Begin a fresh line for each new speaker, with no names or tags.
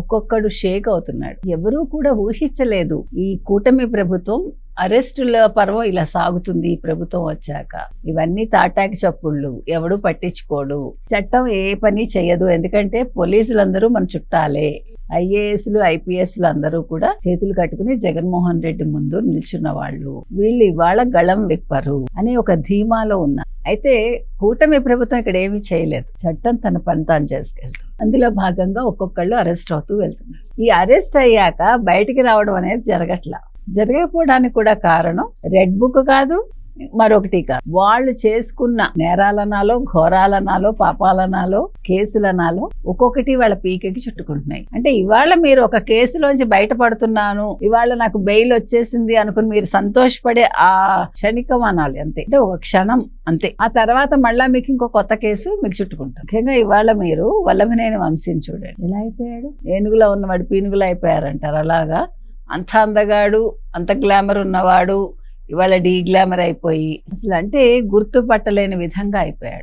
ఒక్కొక్కడు షేక్ అవుతున్నాడు. ఎవరూ కూడా ఊహించలేదు ఈ కూటమి ప్రభుత్వం అరెస్టుల పర్వం ఇలా సాగుతుంది. ఈ ప్రభుత్వం వచ్చాక ఇవన్నీ తాటాకి చప్పుళ్ళు, ఎవడు పట్టించుకోడు, చట్టం ఏ పని చెయ్యదు. ఎందుకంటే పోలీసులందరూ మన చుట్టాలే. ఐఏఎస్లు ఐపీఎస్లు అందరూ కూడా చేతులు కట్టుకుని జగన్మోహన్ రెడ్డి ముందు నిల్చున్న వాళ్ళు. వీళ్ళు ఇవాళ గళం విప్పరు అనే ఒక ధీమాలో ఉన్నారు. అయితే కూటమి ప్రభుత్వం ఇక్కడ ఏమీ చేయలేదు. చట్టం తన పని తాను చేసుకెళ్తుంది. అందులో భాగంగా ఒక్కొక్కళ్ళు అరెస్ట్ అవుతూ వెళ్తున్నారు. ఈ అరెస్ట్ అయ్యాక బయటికి రావడం అనేది జరగకపోవడానికి కూడా కారణం రెడ్ బుక్ కాదు, మరొకటి కాదు. వాళ్ళు చేసుకున్న నేరాలనాలో, ఘోరాలనాలో, పాపాలనాలో, కేసులనాలో ఒక్కొక్కటి వాళ్ళ పీకకి చుట్టుకుంటున్నాయి. అంటే ఇవాళ మీరు ఒక కేసులోంచి బయటపడుతున్నాను, ఇవాళ నాకు బెయిల్ వచ్చేసింది అనుకుని మీరు సంతోషపడే ఆ క్షణికం అనాలి అంతే. అంటే ఒక క్షణం అంతే. ఆ తర్వాత మళ్ళా మీకు ఇంకో కొత్త కేసు మీకు చుట్టుకుంటాం. ముఖ్యంగా ఇవాళ మీరు వల్లభనేని వంశీని చూడండి, ఎలా అయిపోయాడు. ఏనుగులో ఉన్నవాడు పీనుగులు అయిపోయారంటారు. అలాగా అంత అందగాడు, అంత గ్లామర్ ఉన్నవాడు ఇవాళ డీ గ్లామర్ అయిపోయి అసలు అంటే గుర్తుపట్టలేని విధంగా అయిపోయాడు.